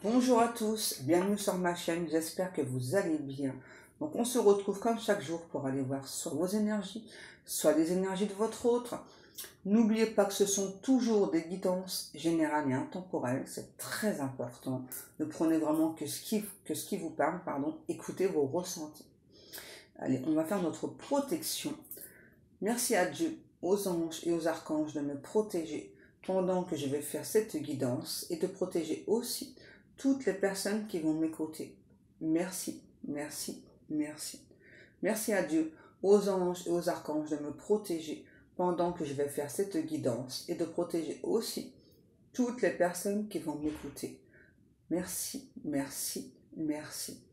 Bonjour à tous, bienvenue sur ma chaîne, j'espère que vous allez bien. Donc on se retrouve comme chaque jour pour aller voir soit vos énergies, soit les énergies de votre autre. N'oubliez pas que ce sont toujours des guidances générales et intemporelles, c'est très important. Ne prenez vraiment que ce qui vous parle, écoutez vos ressentis. Allez, on va faire notre protection. Merci à Dieu, aux anges et aux archanges de me protéger pendant que je vais faire cette guidance et de protéger aussi toutes les personnes qui vont m'écouter. Merci, merci, merci. Merci à Dieu, aux anges et aux archanges de me protéger pendant que je vais faire cette guidance et de protéger aussi toutes les personnes qui vont m'écouter. Merci, merci, merci.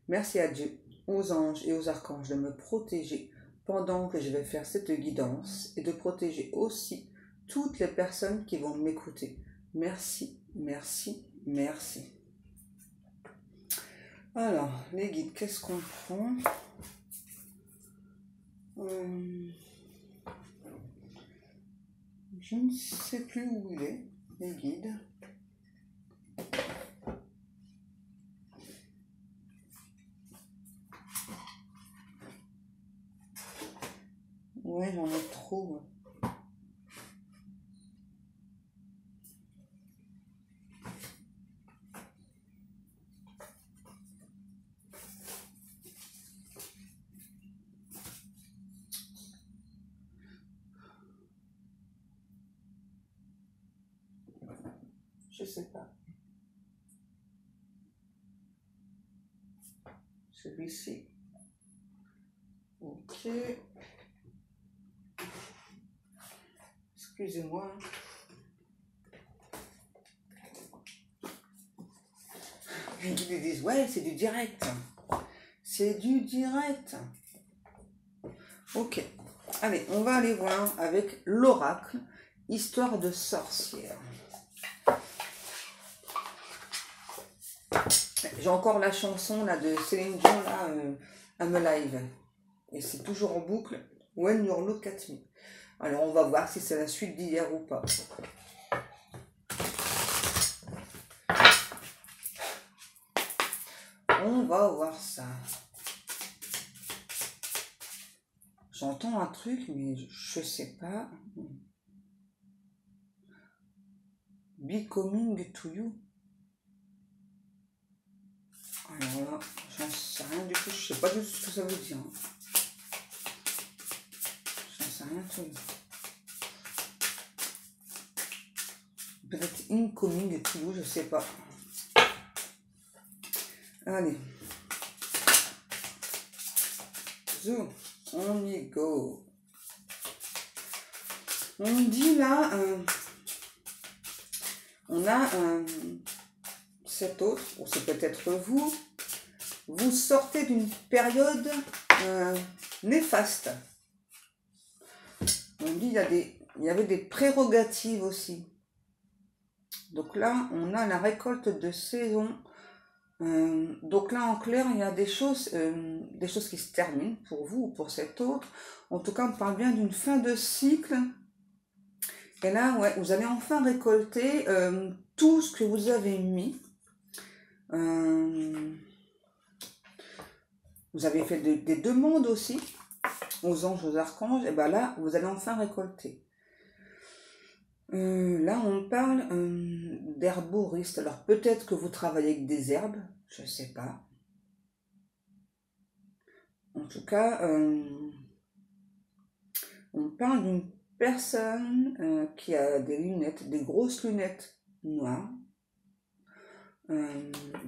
Merci à Dieu, aux anges et aux archanges de me protéger pendant que je vais faire cette guidance et de protéger aussi toutes les personnes qui vont m'écouter. Merci, merci, merci. Alors, les guides, qu'est-ce qu'on prend? Je ne sais plus où il est, les guides. Ouais, j'en ai trop. Je sais pas. Celui-ci. Ok. Excusez-moi. Les guides disent, ouais, c'est du direct. C'est du direct. Ok. Allez, on va aller voir avec l'oracle, histoire de sorcière. J'ai encore la chanson là, de Céline Dion, là, I'm Alive. Et c'est toujours en boucle. When you look at me. Alors, on va voir si c'est la suite d'hier ou pas. On va voir ça. J'entends un truc, mais je sais pas. Becoming to you. Alors là, j'en sais rien du tout. Je sais pas du tout ce que ça veut dire. J'en sais rien du tout. Peut-être incoming to you, je sais pas. Allez. Zoom. On y go. On dit là, on a cet autre, ou c'est peut-être vous, vous sortez d'une période néfaste. On dit il y avait des prérogatives aussi. Donc là, on a la récolte de saison. Donc là, en clair, il y a des choses qui se terminent pour vous ou pour cet autre. En tout cas, on parle bien d'une fin de cycle. Et là, ouais, vous allez enfin récolter tout ce que vous avez mis. Vous avez fait des demandes aussi aux anges, aux archanges. Et bien là, vous allez enfin récolter. Là, on parle d'herboriste. Alors, peut-être que vous travaillez avec des herbes. Je ne sais pas. En tout cas, on parle d'une personne qui a des lunettes, des grosses lunettes noires,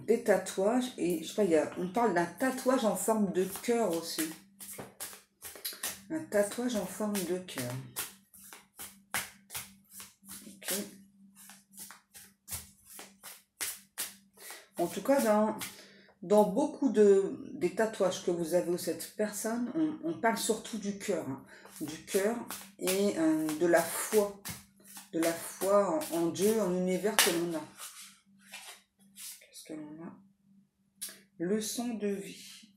des tatouages, et je sais pas, on parle d'un tatouage en forme de cœur aussi. Un tatouage en forme de cœur. Ok. En tout cas, dans beaucoup des tatouages que vous avez ou cette personne, on parle surtout du cœur. Hein. Du cœur et de la foi. De la foi en Dieu, en l'univers que l'on a. Qu'est-ce que l'on a? Leçon de vie.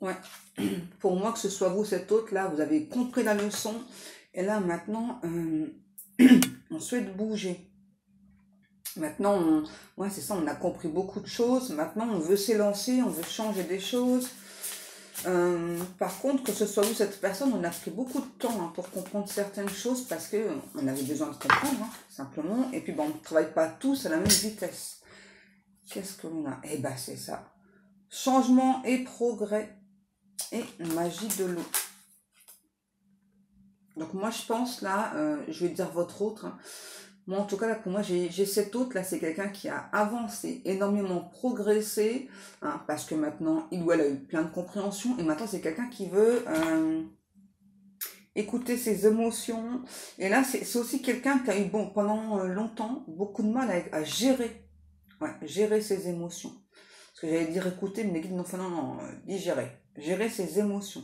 Ouais. Pour moi, que ce soit vous, cet autre, là, vous avez compris la leçon. Et là, maintenant, on souhaite bouger. Maintenant, ouais, c'est ça, on a compris beaucoup de choses. Maintenant, on veut s'élancer, on veut changer des choses. Par contre, que ce soit vous, cette personne, on a pris beaucoup de temps pour comprendre certaines choses parce que on avait besoin de comprendre, simplement. Et puis, bon, on ne travaille pas tous à la même vitesse. Qu'est-ce que l'on a? Eh ben, c'est ça. Changement et progrès et magie de l'eau. Donc, moi, je pense, là, je vais dire votre autre. Moi, en tout cas, là, pour moi, j'ai cet autre, là, c'est quelqu'un qui a avancé, énormément progressé, parce que maintenant, il ou elle a eu plein de compréhension, et maintenant, c'est quelqu'un qui veut écouter ses émotions. Et là, c'est aussi quelqu'un qui a eu, bon, pendant longtemps, beaucoup de mal à gérer, gérer ses émotions. Parce que j'allais dire écouter, mais les guides, non, digérer. Gérer ses émotions.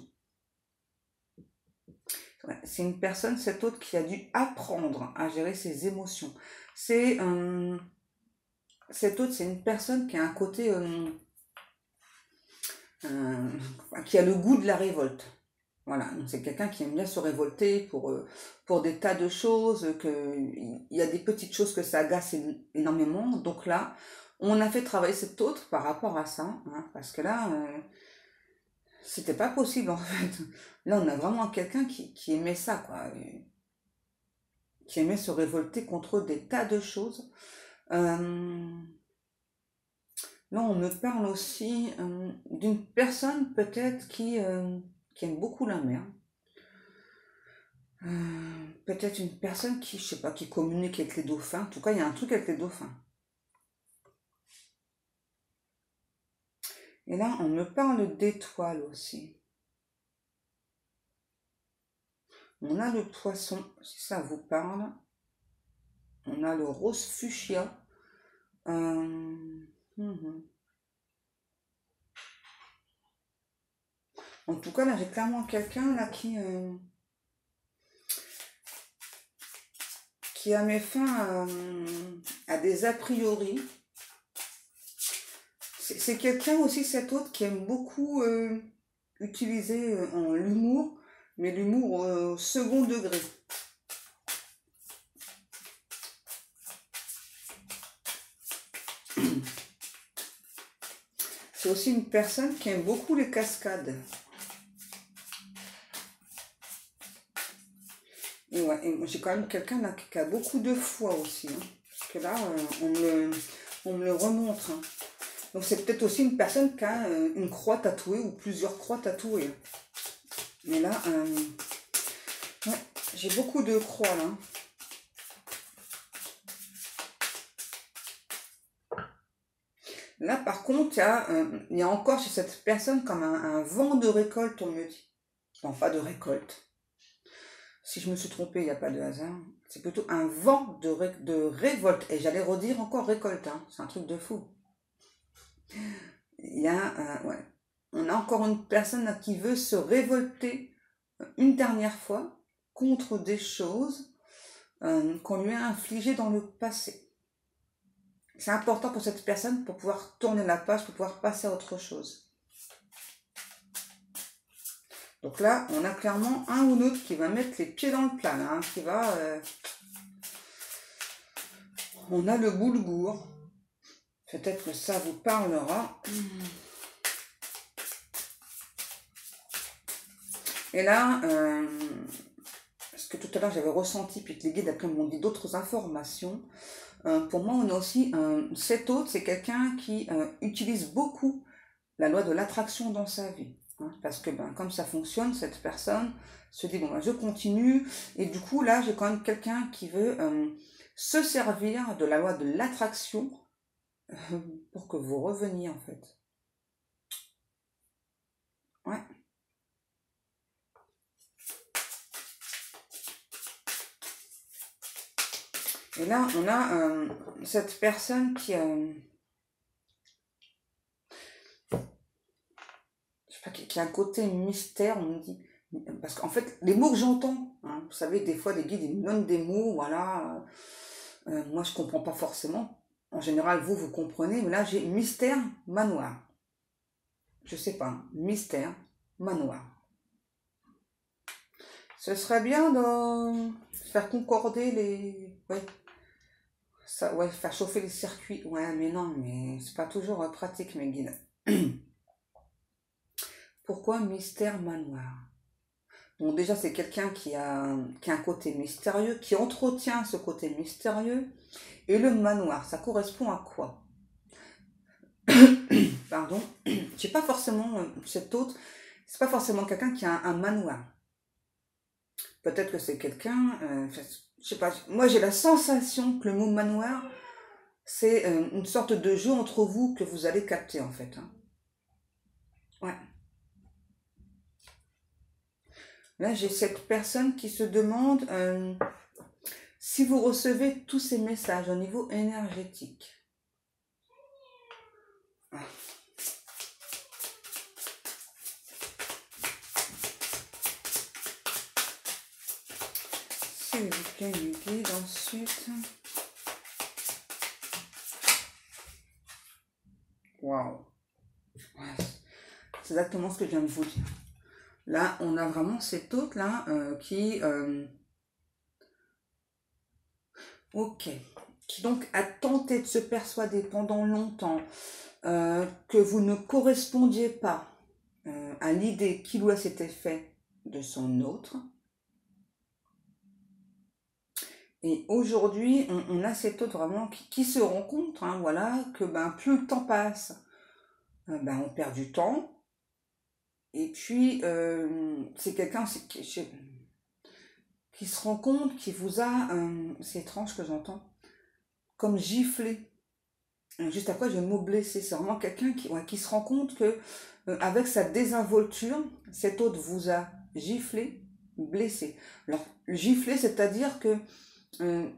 C'est une personne, cet autre, qui a dû apprendre à gérer ses émotions. Cet autre, c'est une personne qui a un côté, qui a le goût de la révolte. Voilà, donc c'est quelqu'un qui aime bien se révolter pour des tas de choses, il y a des petites choses que ça agace énormément. Donc là, on a fait travailler cet autre par rapport à ça, parce que là, c'était pas possible en fait. Là, on a vraiment quelqu'un qui aimait ça, quoi. Qui aimait se révolter contre des tas de choses. Là, on me parle aussi d'une personne peut-être qui aime beaucoup la mer. Peut-être une personne qui, je sais pas, qui communique avec les dauphins. En tout cas, il y a un truc avec les dauphins. Et là, on me parle d'étoiles aussi. On a le poisson, si ça vous parle. On a le rose fuchsia. En tout cas, là, j'ai clairement quelqu'un là qui a mis fin à des a priori. C'est quelqu'un aussi, cet autre, qui aime beaucoup utiliser l'humour, mais l'humour au second degré. C'est aussi une personne qui aime beaucoup les cascades. Et ouais, j'ai quand même quelqu'un là qui a beaucoup de foi aussi. Parce que là, on me le remontre. Donc c'est peut-être aussi une personne qui a une croix tatouée ou plusieurs croix tatouées. Mais là, ouais, j'ai beaucoup de croix là. Là, par contre, il y a encore chez cette personne comme un vent de récolte, on me dit. Non, pas de récolte. Si je me suis trompée, il n'y a pas de hasard. C'est plutôt un vent de révolte. Et j'allais redire encore récolte. C'est un truc de fou. Il y a, ouais. On a encore une personne qui veut se révolter une dernière fois contre des choses qu'on lui a infligées dans le passé. C'est important pour cette personne pour pouvoir tourner la page, pour pouvoir passer à autre chose. Donc là, on a clairement un ou l'autre qui va mettre les pieds dans le plat, là, qui va... On a le boulgour. Peut-être que ça vous parlera. Et là, parce que tout à l'heure j'avais ressenti, puis que les guides après m'ont dit d'autres informations, pour moi on a aussi cet autre, c'est quelqu'un qui utilise beaucoup la loi de l'attraction dans sa vie. Parce que comme ça fonctionne, cette personne se dit, bon, je continue, et du coup là j'ai quand même quelqu'un qui veut se servir de la loi de l'attraction pour que vous reveniez en fait. Ouais. Et là, on a cette personne qui a... qui a un côté mystère, on me dit... Parce qu'en fait, les mots que j'entends, vous savez, des fois, les guides, ils me donnent des mots, voilà... moi, je comprends pas forcément. En général, vous comprenez, mais là, j'ai mystère, manoir. Je sais pas, mystère, manoir. Ce serait bien de faire concorder les... Ouais. Ça, ouais, faire chauffer les circuits. Ouais, mais non, mais c'est pas toujours pratique, mes guides. Pourquoi mystère manoir? Donc déjà, c'est quelqu'un qui a un côté mystérieux, qui entretient ce côté mystérieux. Et le manoir, ça correspond à quoi? Pardon. J'ai pas forcément cet autre. C'est pas forcément quelqu'un qui a un manoir. Peut-être que c'est quelqu'un. Je sais pas. Moi, j'ai la sensation que le mot manoir, c'est une sorte de jeu entre vous que vous allez capter en fait, hein. Ouais. Là, j'ai cette personne qui se demande si vous recevez tous ces messages au niveau énergétique. Ah. S'il vous plaît, mes guides, ensuite. Waouh. Ouais, c'est exactement ce que je viens de vous dire. Là, on a vraiment cet autre-là qui... ok. Qui donc a tenté de se persuader pendant longtemps que vous ne correspondiez pas à l'idée qu'il ou elle s'était fait de son autre. Et aujourd'hui, on a cet autre vraiment qui se rencontre, hein, voilà, que ben, plus le temps passe, ben, on perd du temps. Et puis, c'est quelqu'un qui se rend compte, qui vous a, c'est étrange que j'entends, comme giflé. Juste après, j'ai le mot blessé. C'est vraiment quelqu'un qui se rend compte que, avec sa désinvolture, cet autre vous a giflé, blessé. Alors, giflé, c'est-à-dire que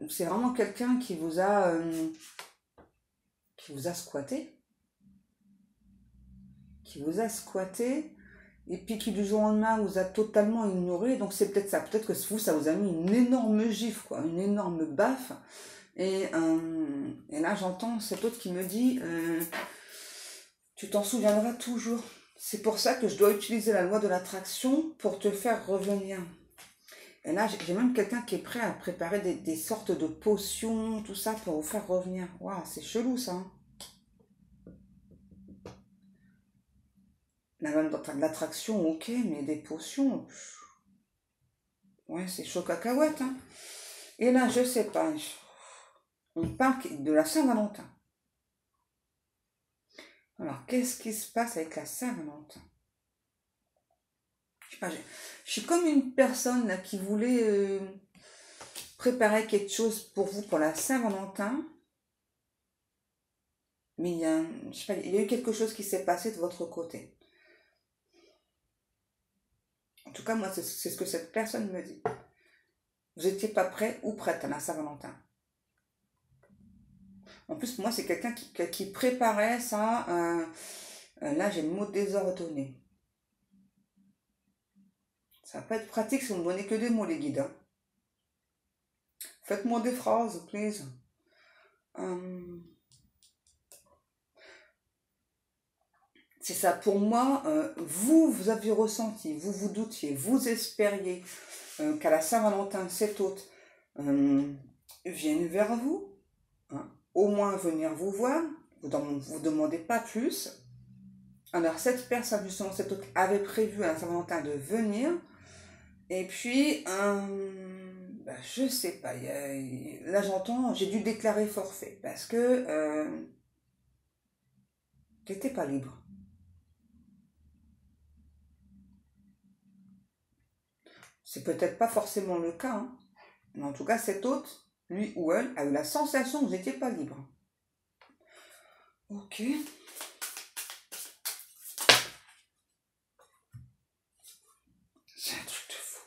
c'est vraiment quelqu'un qui vous a squatté, et puis qui du jour au lendemain vous a totalement ignoré. Donc c'est peut-être ça, peut-être que vous, ça vous a mis une énorme gifle, quoi, une énorme baffe. Et là, j'entends cet autre qui me dit tu t'en souviendras toujours. C'est pour ça que je dois utiliser la loi de l'attraction pour te faire revenir. Et là, j'ai même quelqu'un qui est prêt à préparer des sortes de potions, tout ça, pour vous faire revenir. Waouh, c'est chelou, ça, hein. La loi de l'attraction, ok, mais des potions, ouais, c'est chaud cacahuète, hein. Et là, je sais pas, on parle de la Saint-Valentin. Alors, qu'est-ce qui se passe avec la Saint-Valentin? Je sais pas, je suis comme une personne là qui voulait préparer quelque chose pour vous pour la Saint-Valentin, mais je sais pas, il y a eu quelque chose qui s'est passé de votre côté. En tout cas, moi, c'est ce que cette personne me dit. Vous n'étiez pas prêt ou prête à la Saint-Valentin. En plus, pour moi, c'est quelqu'un qui préparait ça. Là, j'ai le mot désordonné. Ça va pas être pratique si vous ne me donnez que des mots, les guides, hein. Faites-moi des phrases, please. C'est ça, pour moi, vous aviez ressenti, vous doutiez, vous espériez qu'à la Saint-Valentin, cet hôte vienne vers vous, hein, au moins venir vous voir, vous ne demandez pas plus. Alors cette personne, justement, cet hôte avait prévu à la Saint-Valentin de venir, et puis, bah, je sais pas, là j'entends, j'ai dû déclarer forfait, parce que j'étais pas libre. C'est peut-être pas forcément le cas, hein. Mais en tout cas, cet hôte, lui ou elle, a eu la sensation que vous n'étiez pas libre. Ok. C'est un truc de fou.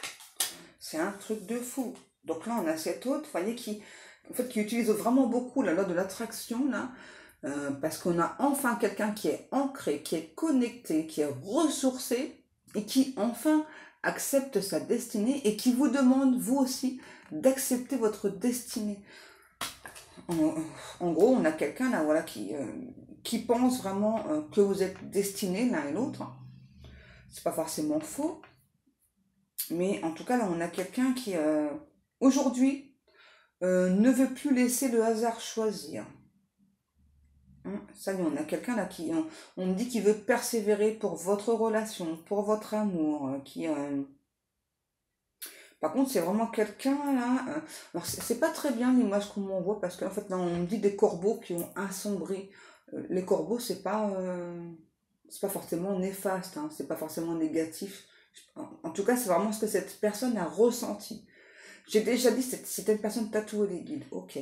C'est un truc de fou. Donc là, on a cet hôte, vous voyez, qui utilise vraiment beaucoup la loi de l'attraction, là, parce qu'on a enfin quelqu'un qui est ancré, qui est connecté, qui est ressourcé, et qui enfin accepte sa destinée, et qui vous demande, vous aussi, d'accepter votre destinée. En gros, on a quelqu'un là, voilà, qui pense vraiment que vous êtes destinés l'un et l'autre. C'est pas forcément faux, mais en tout cas là, on a quelqu'un qui aujourd'hui ne veut plus laisser le hasard choisir. Ça y est, on a quelqu'un là qui, on me dit qu'il veut persévérer pour votre relation, pour votre amour, par contre, c'est vraiment quelqu'un là. Alors, c'est pas très bien l'image qu'on m'envoie parce qu'en fait, là, on me dit des corbeaux qui ont assombri. Les corbeaux, c'est pas forcément néfaste, hein, c'est pas forcément négatif. En tout cas, c'est vraiment ce que cette personne a ressenti. J'ai déjà dit, c'était une personne tatouée les guides. Ok.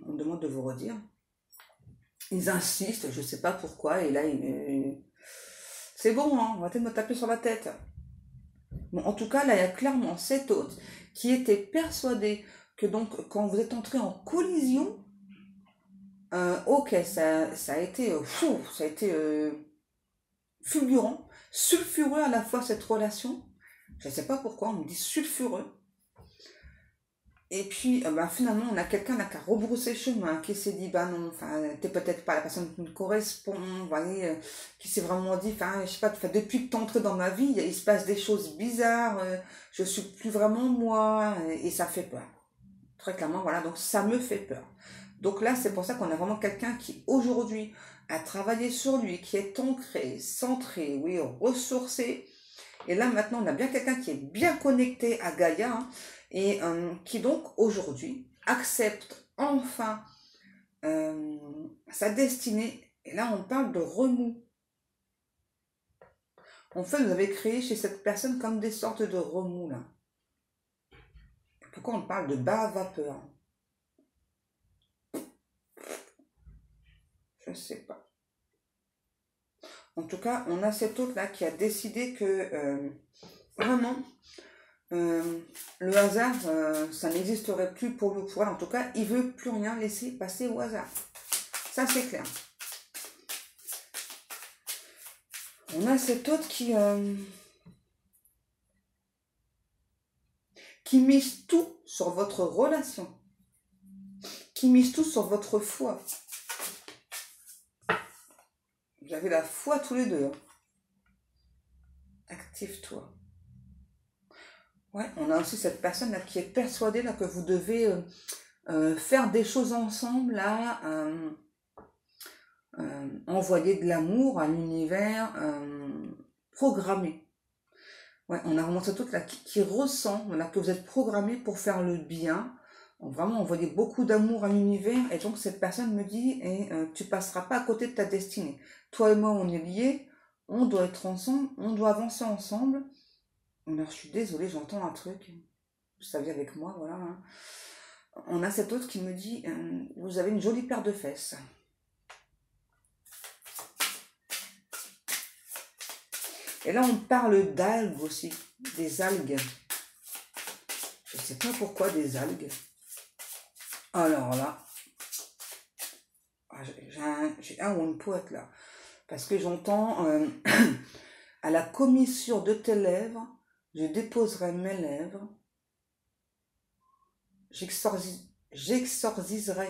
On me demande de vous redire. Ils insistent, je sais pas pourquoi, et là, c'est bon, hein, on va peut-être me taper sur la tête. Bon, en tout cas, là, il y a clairement cet hôte qui était persuadé que donc, quand vous êtes entré en collision, ok, ça a été fou, ça a été fulgurant, sulfureux à la fois cette relation. Je ne sais pas pourquoi, on me dit sulfureux. Et puis, finalement, on a quelqu'un là qui a rebroussé chemin, qui s'est dit, bah non, enfin, t'es peut-être pas la personne qui me correspond, vous voyez, qui s'est vraiment dit, enfin, je sais pas, depuis que t'es entré dans ma vie, il se passe des choses bizarres, je suis plus vraiment moi, et ça fait peur. Très clairement, voilà, donc ça me fait peur. Donc là, c'est pour ça qu'on a vraiment quelqu'un qui, aujourd'hui, a travaillé sur lui, qui est ancré, centré, oui, ressourcé. Et là, maintenant, on a bien quelqu'un qui est bien connecté à Gaïa, hein, et qui donc, aujourd'hui, accepte enfin sa destinée. Et là, on parle de remous. En fait, vous avez créé chez cette personne comme des sortes de remous, là. Pourquoi on parle de bas à vapeur? Je ne sais pas. En tout cas, on a cet autre là qui a décidé que vraiment le hasard, ça n'existerait plus pour lui. Pour elle. En tout cas, il veut plus rien laisser passer au hasard. Ça, c'est clair. On a cet autre qui mise tout sur votre relation, qui mise tout sur votre foi. Vous avez la foi tous les deux. Hein. Active-toi. Ouais, on a aussi cette personne là qui est persuadée là que vous devez faire des choses ensemble là, envoyer de l'amour à l'univers, programmé. Ouais, on a vraiment cette autre là qui ressent là, que vous êtes programmé pour faire le bien. Vraiment envoyer beaucoup d'amour à l'univers. Et donc cette personne me dit, tu passeras pas à côté de ta destinée. Toi et moi, on est liés. On doit être ensemble. On doit avancer ensemble. Alors je suis désolée, j'entends un truc. Vous saviez avec moi, voilà. Hein. On a cet autre qui me dit, vous avez une jolie paire de fesses. Et là, on parle d'algues aussi, des algues. Je ne sais pas pourquoi des algues. Alors là, j'ai un ou une poète là. Parce que j'entends, à la commissure de tes lèvres, je déposerai mes lèvres. J'exorciserai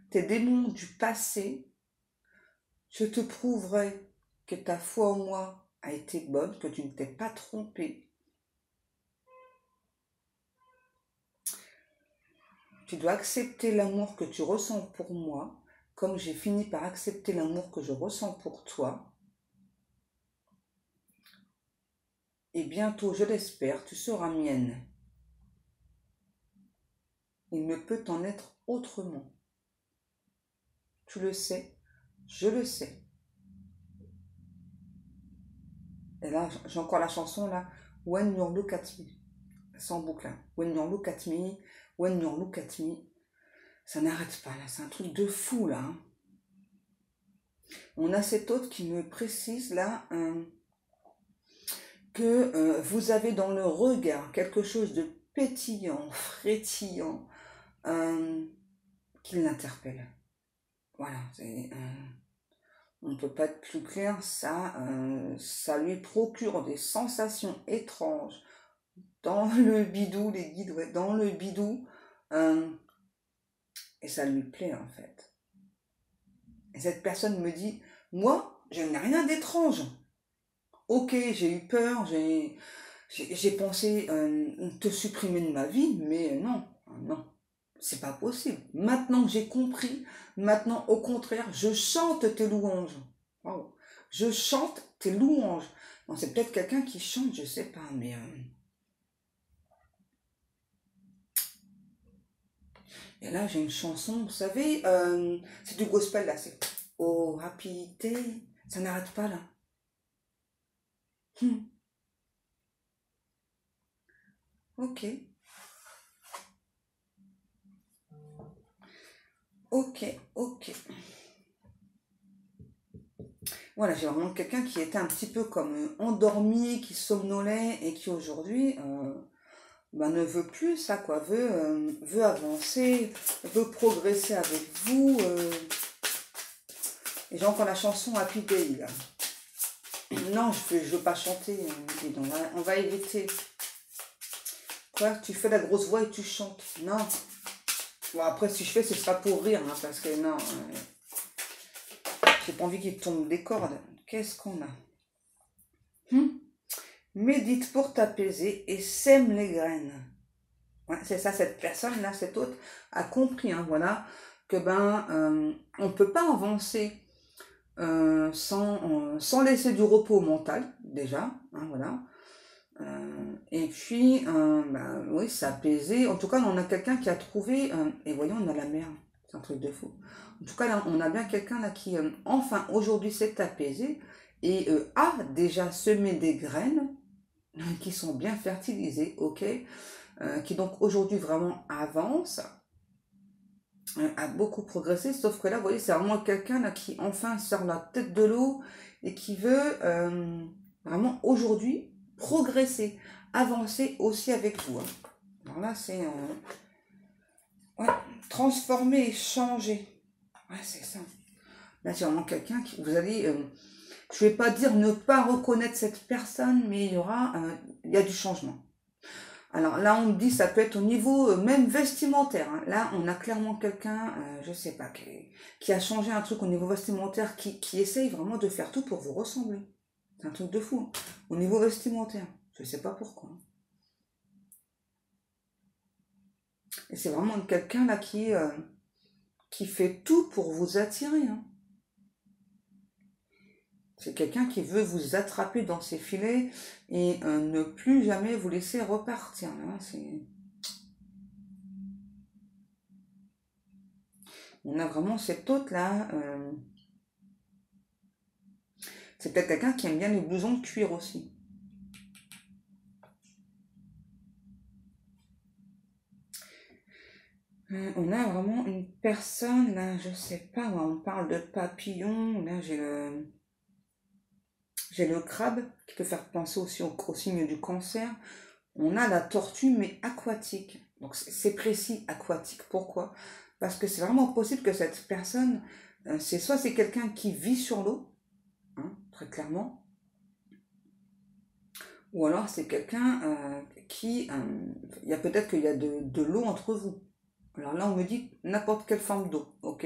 tes démons du passé. Je te prouverai que ta foi en moi a été bonne, que tu ne t'es pas trompé. Tu dois accepter l'amour que tu ressens pour moi, comme j'ai fini par accepter l'amour que je ressens pour toi. Et bientôt, je l'espère, tu seras mienne. Il ne peut en être autrement. Tu le sais, je le sais. Et là, j'ai encore la chanson là, When you look at me, sans boucle. Hein. When you look at me, when you look at me. Ça n'arrête pas là, c'est un truc de fou là. Hein. On a cet autre qui me précise là que vous avez dans le regard quelque chose de pétillant, frétillant, qui l'interpelle. Voilà, on ne peut pas être plus clair, ça lui procure des sensations étranges dans le bidou, les guides, ouais, dans le bidou, et ça lui plaît en fait. Et cette personne me dit, moi, je n'ai rien d'étrange. Ok, j'ai eu peur, j'ai pensé te supprimer de ma vie, mais non, non. c'est pas possible. Maintenant que j'ai compris, maintenant au contraire, je chante tes louanges. Wow. Je chante tes louanges. Bon, c'est peut-être quelqu'un qui chante, je sais pas, mais... Et là, j'ai une chanson, vous savez, c'est du gospel, là, c'est... Oh, rapidité, ça n'arrête pas, là. Hmm. Ok, ok, ok. Voilà, j'ai vraiment quelqu'un qui était un petit peu comme endormi, qui somnolait et qui aujourd'hui bah, ne veut plus ça, quoi, veut avancer, veut progresser avec vous. Et j'ai encore la chanson Happy Day, là. Non, je veux pas chanter, dis donc, on va éviter. Quoi, tu fais la grosse voix et tu chantes. Non. Bon, après, si je fais, ce sera pour rire, hein, parce que non, j'ai pas envie qu'il tombe des cordes. Qu'est-ce qu'on a? Médite pour t'apaiser et sème les graines. Ouais, c'est ça, cette personne-là, cet autre, a compris, hein, voilà, que on peut pas avancer sans laisser du repos mental, déjà, hein, voilà. Et puis, oui, s'apaiser. En tout cas, on a quelqu'un qui a trouvé, et voyons, on a la mer, c'est un truc de fou. En tout cas, là, on a bien quelqu'un là qui, enfin, aujourd'hui s'est apaisé et a déjà semé des graines qui sont bien fertilisées, ok, qui donc aujourd'hui vraiment avance, a beaucoup progressé, sauf que là, vous voyez, c'est vraiment quelqu'un là qui enfin sort la tête de l'eau et qui veut vraiment aujourd'hui progresser, avancer aussi avec vous. Hein. Alors là, c'est ouais, transformer, changer. Ouais, c'est ça. Là, c'est vraiment quelqu'un qui, vous allez, je vais pas dire ne pas reconnaître cette personne, mais il y a du changement. Alors là, on me dit ça peut être au niveau même vestimentaire. Hein. Là, on a clairement quelqu'un, je sais pas, qui a changé un truc au niveau vestimentaire, qui essaye vraiment de faire tout pour vous ressembler. C'est un truc de fou. Hein. Au niveau vestimentaire, je sais pas pourquoi. Et c'est vraiment quelqu'un là qui fait tout pour vous attirer. Hein. C'est quelqu'un qui veut vous attraper dans ses filets et ne plus jamais vous laisser repartir. Là, on a vraiment cet autre là. C'est peut-être quelqu'un qui aime bien les blousons de cuir aussi. On a vraiment une personne, là, je sais pas, on parle de papillon, là j'ai le crabe, qui peut faire penser aussi au signe du cancer. On a la tortue, mais aquatique. Donc c'est précis, aquatique. Pourquoi? Parce que c'est vraiment possible que cette personne, c'est quelqu'un qui vit sur l'eau, hein, très clairement, ou alors c'est quelqu'un il y a peut-être qu'il y a de l'eau entre vous. Alors là, on me dit n'importe quelle forme d'eau, ok.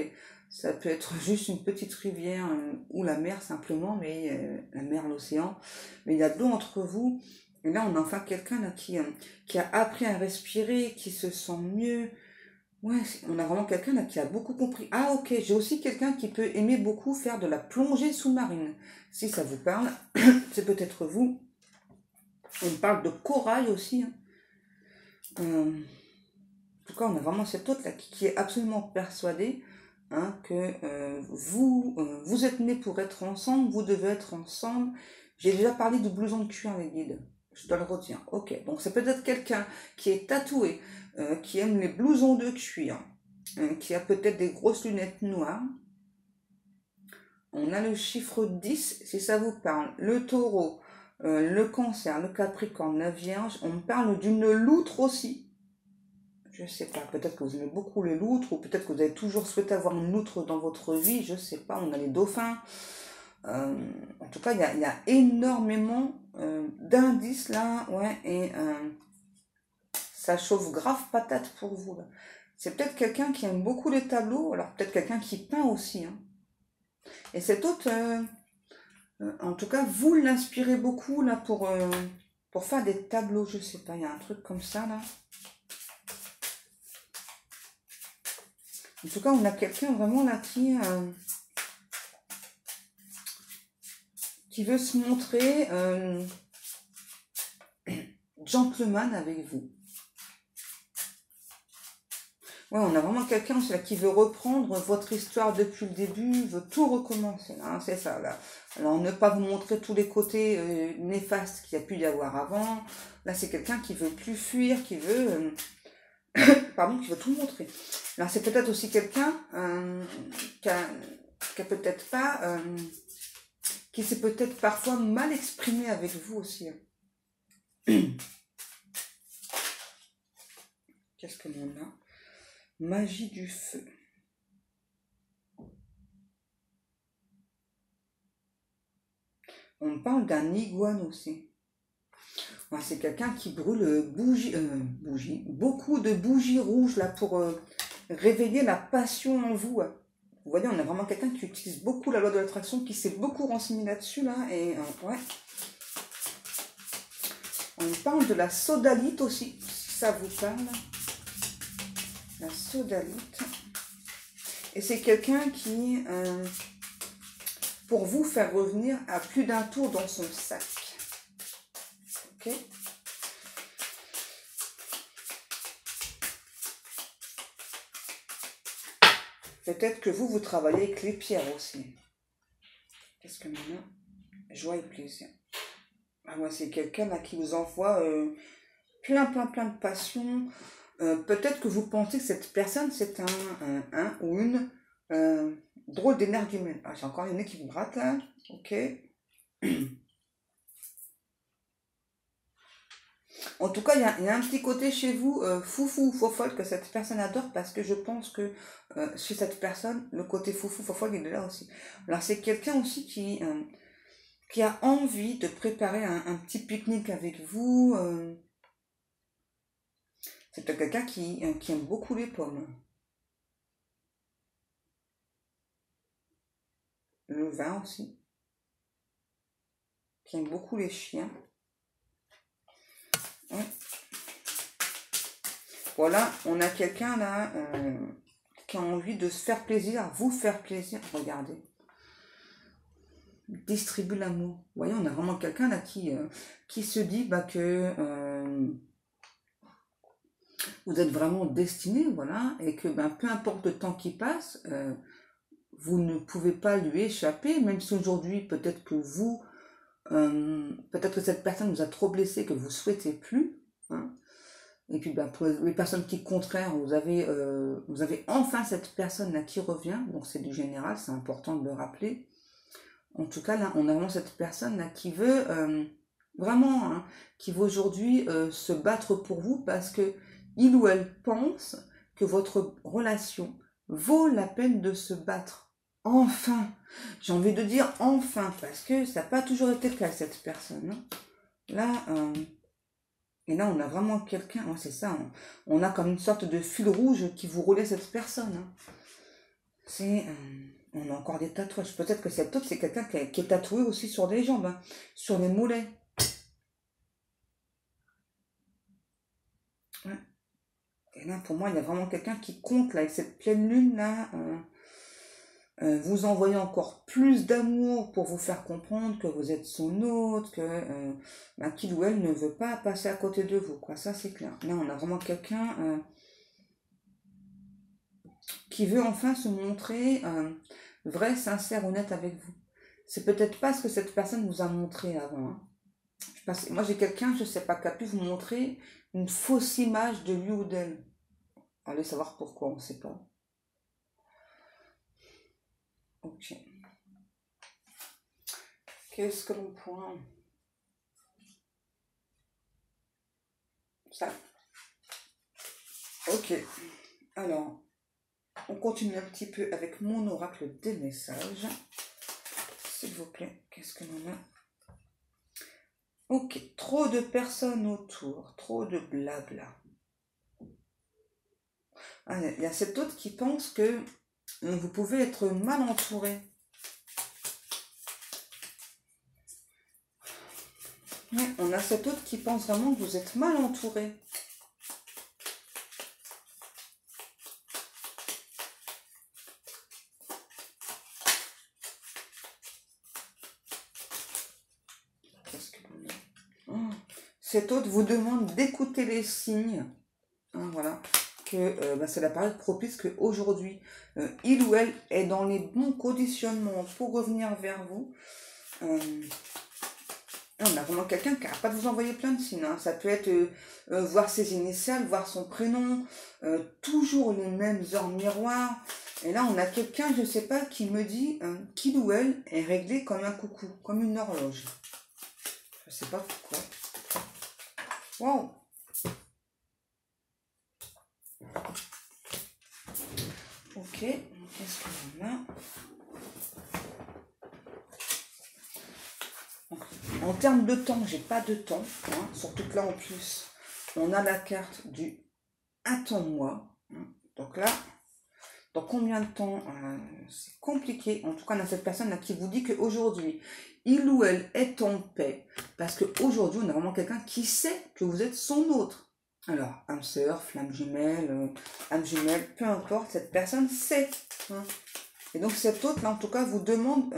Ça peut être juste une petite rivière ou la mer simplement, mais la mer, l'océan. Mais il y a de l'eau entre vous. Et là, on a enfin quelqu'un là qui a appris à respirer, qui se sent mieux. Ouais, on a vraiment quelqu'un là qui a beaucoup compris. Ah ok, j'ai aussi quelqu'un qui peut aimer beaucoup faire de la plongée sous-marine. Si ça vous parle, c'est peut-être vous. On parle de corail aussi. Hein. En tout cas, on a vraiment cet autre là qui est absolument persuadé hein, que vous êtes nés pour être ensemble, vous devez être ensemble. J'ai déjà parlé du blouson de cuir, les guides. Je dois le retenir. Ok, donc c'est peut-être quelqu'un qui est tatoué, qui aime les blousons de cuir, qui a peut-être des grosses lunettes noires. On a le chiffre 10, si ça vous parle. Le taureau, le cancer, le capricorne, la vierge. On me parle d'une loutre aussi. Je sais pas, peut-être que vous aimez beaucoup les loutres, ou peut-être que vous avez toujours souhaité avoir une loutre dans votre vie, je sais pas, on a les dauphins. En tout cas, il y a énormément d'indices là, ouais, et ça chauffe grave patate pour vous. Là. C'est peut-être quelqu'un qui aime beaucoup les tableaux, alors peut-être quelqu'un qui peint aussi. Hein. Et cet autre, en tout cas, vous l'inspirez beaucoup là pour faire des tableaux, je sais pas, il y a un truc comme ça là. En tout cas, on a quelqu'un vraiment là qui veut se montrer gentleman avec vous. Ouais, on a vraiment quelqu'un là qui veut reprendre votre histoire depuis le début, veut tout recommencer. Hein, c'est ça, là. Alors, ne pas vous montrer tous les côtés néfastes qu'il y a pu y avoir avant. Là, c'est quelqu'un qui veut plus fuir, qui veut... pardon, qui veut tout montrer. Alors, c'est peut-être aussi quelqu'un qui a peut-être pas... qui s'est peut-être parfois mal exprimé avec vous aussi. Qu'est-ce que l'on a? Magie du feu. On parle d'un iguane aussi. Ouais, c'est quelqu'un qui brûle beaucoup de bougies rouges là pour réveiller la passion en vous. Vous voyez, on a vraiment quelqu'un qui utilise beaucoup la loi de l'attraction, qui s'est beaucoup renseigné là-dessus là. Et ouais. On parle de la sodalite aussi, si ça vous parle. La sodalite. Et c'est quelqu'un qui, pour vous faire revenir à plus d'un tour dans son sac. Ok? Peut-être que vous travaillez avec les pierres aussi. Qu'est-ce que maintenant? Joie et plaisir. Ah ouais, c'est quelqu'un là qui vous envoie plein de passion. Peut-être que vous pensez que cette personne, c'est un ou une drôle d'énergumène. Ah, j'ai encore une qui me gratte là. Ok. En tout cas, il y a un petit côté chez vous, foufou, fofolle, que cette personne adore, parce que je pense que chez cette personne, le côté foufou, fofolle, il est là aussi. Alors, c'est quelqu'un aussi qui a envie de préparer un petit pique-nique avec vous. C'est peut-être quelqu'un qui aime beaucoup les pommes. Le vin aussi. Qui aime beaucoup les chiens. Ouais. Voilà, on a quelqu'un là qui a envie de se faire plaisir, vous faire plaisir. Regardez. Distribue l'amour. Vous voyez, on a vraiment quelqu'un là qui se dit que vous êtes vraiment destiné, voilà, et que peu importe le temps qui passe, vous ne pouvez pas lui échapper, même si aujourd'hui peut-être que vous, peut-être que cette personne vous a trop blessé, que vous souhaitez plus, hein. Et puis pour les personnes qui contraires, vous avez enfin cette personne là qui revient, donc c'est du général, c'est important de le rappeler. En tout cas là, on a vraiment cette personne là qui veut vraiment, hein, qui veut aujourd'hui se battre pour vous parce que il ou elle pense que votre relation vaut la peine de se battre. Enfin, j'ai envie de dire enfin, parce que ça n'a pas toujours été le cas cette personne. Hein. Là, et là, on a vraiment quelqu'un, ouais, c'est ça, on a comme une sorte de fil rouge qui vous relaie cette personne. Hein. C'est, on a encore des tatouages. Peut-être que cette autre, c'est quelqu'un qui est tatoué aussi sur les jambes, hein, sur les mollets. Ouais. Et là, pour moi, il y a vraiment quelqu'un qui compte, là, avec cette pleine lune, là, vous envoyez encore plus d'amour pour vous faire comprendre que vous êtes son hôte, que qu'il ou elle ne veut pas passer à côté de vous, quoi. Ça, c'est clair. Là, on a vraiment quelqu'un qui veut enfin se montrer vrai, sincère, honnête avec vous. C'est peut-être pas ce que cette personne vous a montré avant. Hein. Moi, j'ai quelqu'un, je sais pas, qui a pu vous montrer une fausse image de lui ou d'elle. Allez savoir pourquoi, on ne sait pas. Ok. Qu'est-ce que l'on pourra... Ça. Ok. Alors, on continue un petit peu avec mon oracle des messages. S'il vous plaît, qu'est-ce que l'on a? Ok, trop de personnes autour, trop de blabla. Ah, il y a cet autre qui pense que vous pouvez être mal entouré. Ouais, on a cet autre qui pense vraiment que vous êtes mal entouré. cet autre vous demande d'écouter les signes. Hein, voilà. Que c'est la période propice qu'aujourd'hui, il ou elle est dans les bons conditionnements pour revenir vers vous. On a vraiment quelqu'un qui n'arrête pas de vous envoyer plein de signes. Hein. Ça peut être voir ses initiales, voir son prénom, toujours les mêmes heures miroirs. Et là, on a quelqu'un, je ne sais pas, qui me dit qu'il ou elle est réglé comme un coucou, comme une horloge. Je ne sais pas pourquoi. Wow! Ok, qu'est-ce qu'on a? En termes de temps, j'ai pas de temps. Hein, surtout que là, en plus, on a la carte du attends-moi. Hein, donc là, dans combien de temps? C'est compliqué. En tout cas, on a cette personne-là qui vous dit qu'aujourd'hui, il ou elle est en paix. Parce qu'aujourd'hui, on a vraiment quelqu'un qui sait que vous êtes son autre. Alors, âme sœur, flamme jumelle, âme jumelle, peu importe, cette personne sait. Hein. Et donc, cet autre, là, en tout cas, vous demande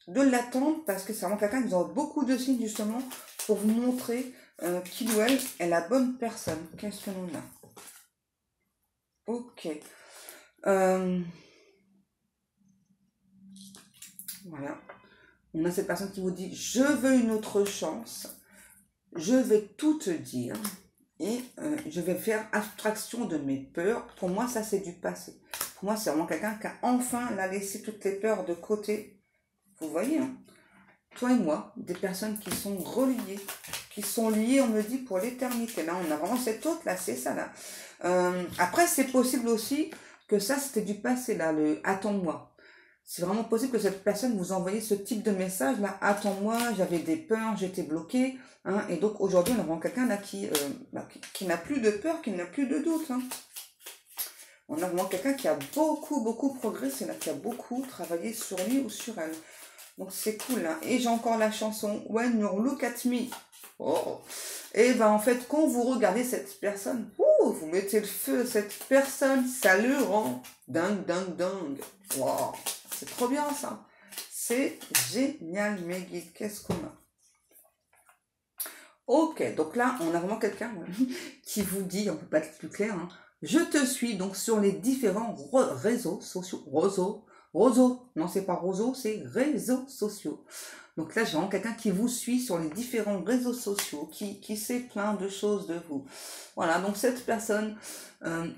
de l'attendre parce que c'est vraiment quelqu'un qui vous aura beaucoup de signes, justement, pour vous montrer qu'il ou elle est la bonne personne. Qu'est-ce que l'on a? Ok. Voilà. On a cette personne qui vous dit « Je veux une autre chance. Je vais tout te dire. » Et je vais faire abstraction de mes peurs. Pour moi, ça, c'est du passé. Pour moi, c'est vraiment quelqu'un qui a enfin laissé toutes les peurs de côté. Vous voyez, hein? Toi et moi, des personnes qui sont reliées, qui sont liées, on me dit, pour l'éternité. Là, on a vraiment cette autre, là, c'est ça, là. Après, c'est possible aussi que ça, c'était du passé, là, le « attends-moi ». C'est vraiment possible que cette personne vous envoie ce type de message, là, « attends-moi, j'avais des peurs, j'étais bloqué ». Hein, et donc aujourd'hui, on a vraiment quelqu'un là qui n'a plus de peur, qui n'a plus de doute. Hein. On a vraiment quelqu'un qui a beaucoup progressé, là, qui a beaucoup travaillé sur lui ou sur elle. Donc c'est cool. Hein. Et j'ai encore la chanson When You Look at Me. Oh. Et ben en fait, quand vous regardez cette personne, vous mettez le feu à cette personne, ça le rend dingue. Wow. C'est trop bien ça. C'est génial, mes guides. Qu'est-ce qu'on a? Ok, donc là, on a vraiment quelqu'un qui vous dit, on ne peut pas être plus clair, hein, je te suis donc sur les différents réseaux sociaux. Non, c'est pas roseau, c'est réseaux sociaux. Donc là, j'ai vraiment quelqu'un qui vous suit sur les différents réseaux sociaux, qui sait plein de choses de vous. Voilà, donc cette personne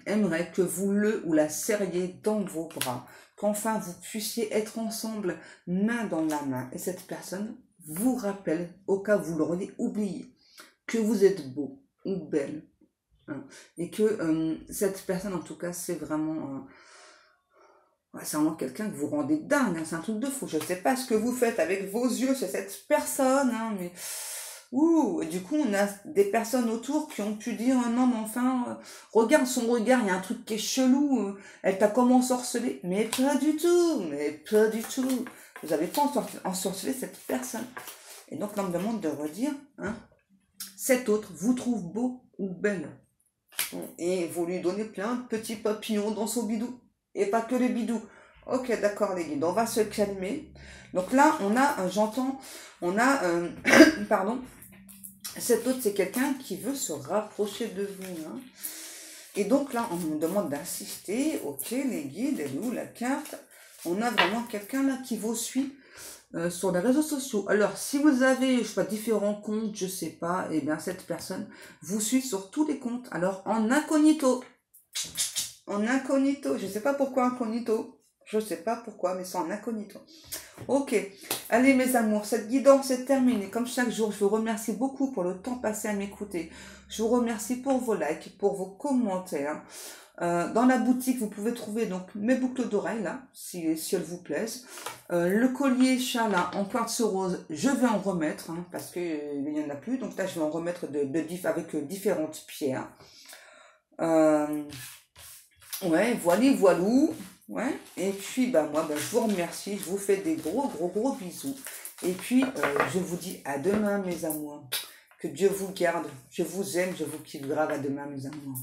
aimerait que vous le ou la serriez dans vos bras, qu'enfin vous puissiez être ensemble, main dans la main. Et cette personne vous rappelle, au cas où vous l'auriez oublié, que vous êtes beau ou belle. Hein, et que cette personne, en tout cas, c'est vraiment... c'est vraiment quelqu'un que vous rendez dingue. Hein, c'est un truc de fou. Je ne sais pas ce que vous faites avec vos yeux sur cette personne. Hein, mais... et du coup, on a des personnes autour qui ont pu dire, non, mais enfin, regarde son regard, il y a un truc qui est chelou. Elle t'a comme ensorcelé. Mais pas du tout. Vous n'avez pas ensorcelé cette personne. Et donc, là, on me demande de redire, hein, cet autre vous trouve beau ou belle. Et vous lui donnez plein de petits papillons dans son bidou. Et pas que le bidou. Ok, d'accord les guides, on va se calmer. Donc là, on a, pardon, cet autre, c'est quelqu'un qui veut se rapprocher de vous. Hein. Et donc là, on me demande d'insister. Ok, les guides, elle est où la carte? On a vraiment quelqu'un là qui vous suit. Sur les réseaux sociaux. Alors, si vous avez, je sais pas, différents comptes, je sais pas, et bien cette personne vous suit sur tous les comptes. Alors, en incognito. Je sais pas pourquoi incognito. Je sais pas pourquoi, mais c'est en incognito. Ok. Allez, mes amours, cette guidance est terminée. Comme chaque jour, je vous remercie beaucoup pour le temps passé à m'écouter. Je vous remercie pour vos likes, pour vos commentaires. Dans la boutique, vous pouvez trouver donc mes boucles d'oreilles là, si elles vous plaisent. Le collier chat là en quartz rose, je vais en remettre hein, parce que il n'y en a plus. Donc là, je vais en remettre avec différentes pierres. Ouais, voilou. Ouais. Et puis moi, je vous remercie. Je vous fais des gros bisous. Et puis, je vous dis à demain, mes amours. Que Dieu vous garde. Je vous aime. Je vous kiffe grave. À demain, mes amours.